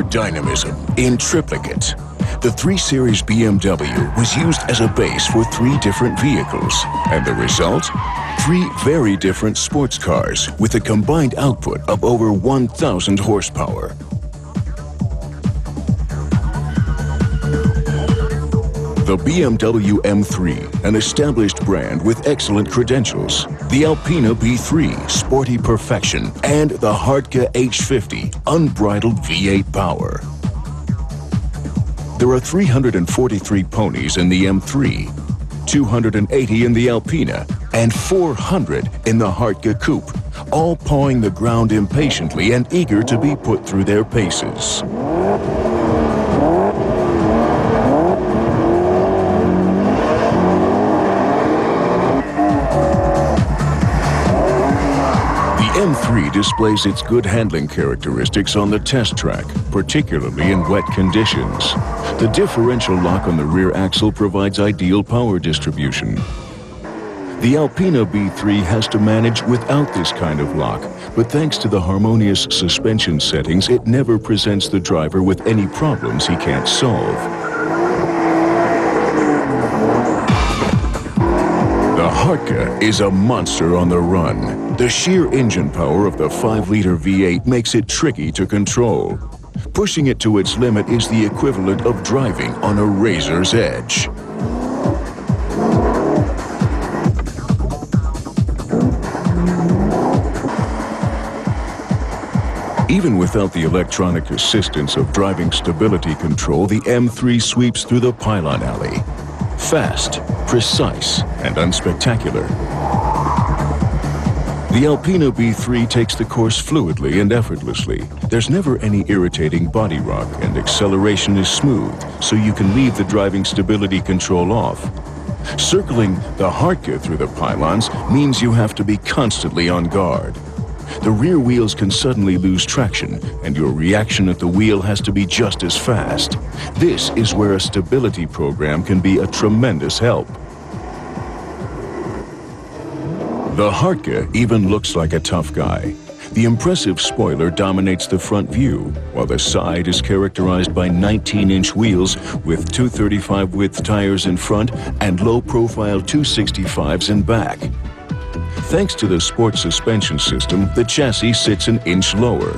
pure dynamism in triplicate. The 3 Series BMW was used as a base for 3 different vehicles, and the result? 3 very different sports cars with a combined output of over 1,000 horsepower. The BMW M3, an established brand with excellent credentials, the Alpina B3, sporty perfection, and the Hartge H50, unbridled V8 power. There are 343 ponies in the M3, 280 in the Alpina, and 400 in the Hartge Coupe, all pawing the ground impatiently and eager to be put through their paces. The M3 displays its good handling characteristics on the test track, particularly in wet conditions. The differential lock on the rear axle provides ideal power distribution. The Alpina B3 has to manage without this kind of lock, but thanks to the harmonious suspension settings, it never presents the driver with any problems he can't solve. The Hartge is a monster on the run. The sheer engine power of the 5-liter V8 makes it tricky to control. Pushing it to its limit is the equivalent of driving on a razor's edge. Even without the electronic assistance of driving stability control, the M3 sweeps through the pylon alley. Fast, precise, and unspectacular. The Alpina B3 takes the course fluidly and effortlessly. There's never any irritating body rock, and acceleration is smooth, so you can leave the driving stability control off. Circling the Hartge through the pylons means you have to be constantly on guard. The rear wheels can suddenly lose traction, and your reaction at the wheel has to be just as fast. This is where a stability program can be a tremendous help. The Hartge even looks like a tough guy. The impressive spoiler dominates the front view, while the side is characterized by 19-inch wheels with 235 width tires in front and low-profile 265s in back. Thanks to the sport suspension system, the chassis sits an inch lower.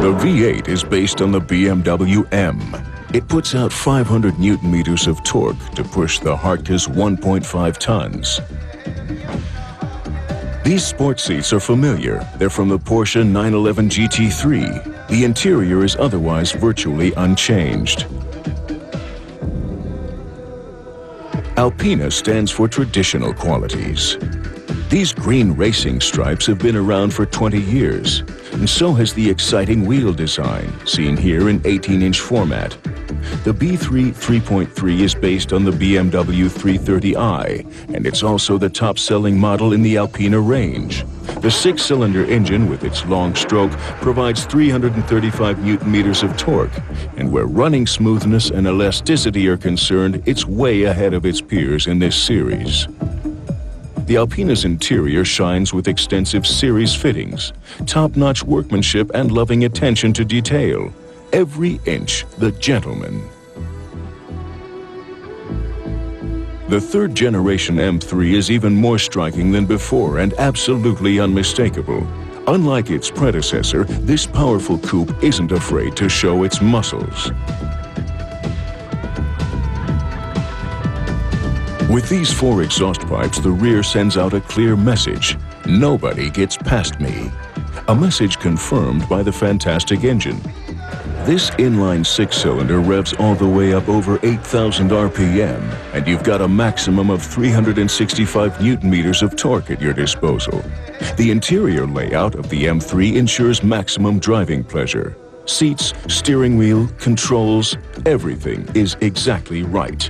The V8 is based on the BMW M. It puts out 500 Newton-meters of torque to push the Hartge's 1.5 tons. These sports seats are familiar. They're from the Porsche 911 GT3. The interior is otherwise virtually unchanged. Alpina stands for traditional qualities. These green racing stripes have been around for 20 years, and so has the exciting wheel design, seen here in 18-inch format. The B3 3.3 is based on the BMW 330i, and it's also the top-selling model in the Alpina range. The 6-cylinder engine with its long stroke provides 335 Newton-meters of torque, and where running smoothness and elasticity are concerned, it's way ahead of its peers in this series. The Alpina's interior shines with extensive series fittings, top-notch workmanship, and loving attention to detail. Every inch the gentleman. The third-generation M3 is even more striking than before and absolutely unmistakable. Unlike its predecessor, this powerful coupe isn't afraid to show its muscles. With these 4 exhaust pipes, the rear sends out a clear message: nobody gets past me. A message confirmed by the fantastic engine. This inline 6-cylinder revs all the way up over 8,000 RPM, and you've got a maximum of 365 Newton-meters of torque at your disposal. The interior layout of the M3 ensures maximum driving pleasure. Seats, steering wheel, controls, everything is exactly right.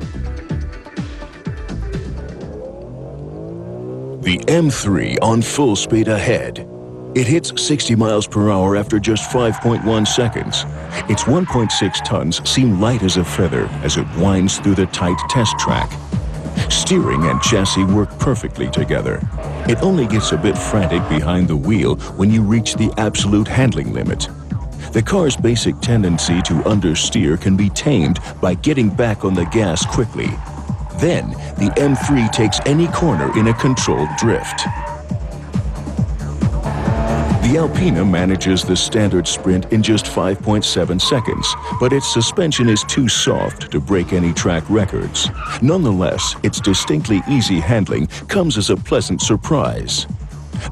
The M3 on full speed ahead. It hits 60 miles per hour after just 5.1 seconds. Its 1.6 tons seem light as a feather as it winds through the tight test track. Steering and chassis work perfectly together. It only gets a bit frantic behind the wheel when you reach the absolute handling limit. The car's basic tendency to understeer can be tamed by getting back on the gas quickly. Then, the M3 takes any corner in a controlled drift. The Alpina manages the standard sprint in just 5.7 seconds, but its suspension is too soft to break any track records. Nonetheless, its distinctly easy handling comes as a pleasant surprise.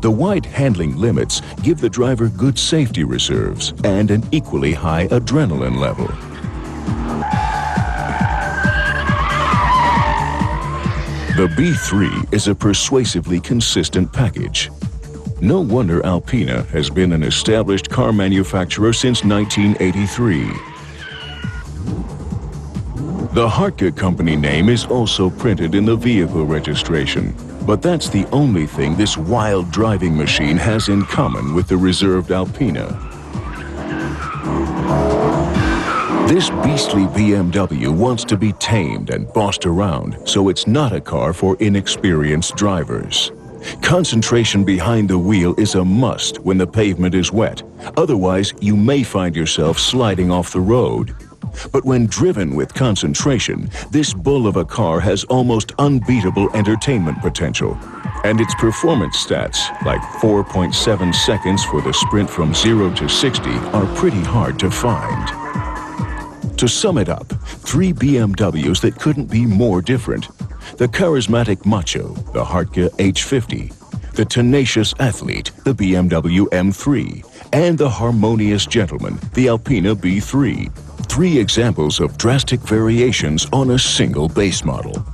The wide handling limits give the driver good safety reserves and an equally high adrenaline level. The B3 is a persuasively consistent package. No wonder Alpina has been an established car manufacturer since 1983. The Hartge company name is also printed in the vehicle registration, but that's the only thing this wild driving machine has in common with the reserved Alpina. This beastly BMW wants to be tamed and bossed around, so it's not a car for inexperienced drivers. Concentration behind the wheel is a must when the pavement is wet, otherwise you may find yourself sliding off the road. But when driven with concentration, this bull of a car has almost unbeatable entertainment potential. And its performance stats, like 4.7 seconds for the sprint from 0 to 60, are pretty hard to find. To sum it up, 3 BMWs that couldn't be more different. The charismatic macho, the Hartge H50, the tenacious athlete, the BMW M3, and the harmonious gentleman, the Alpina B3. 3 examples of drastic variations on a single base model.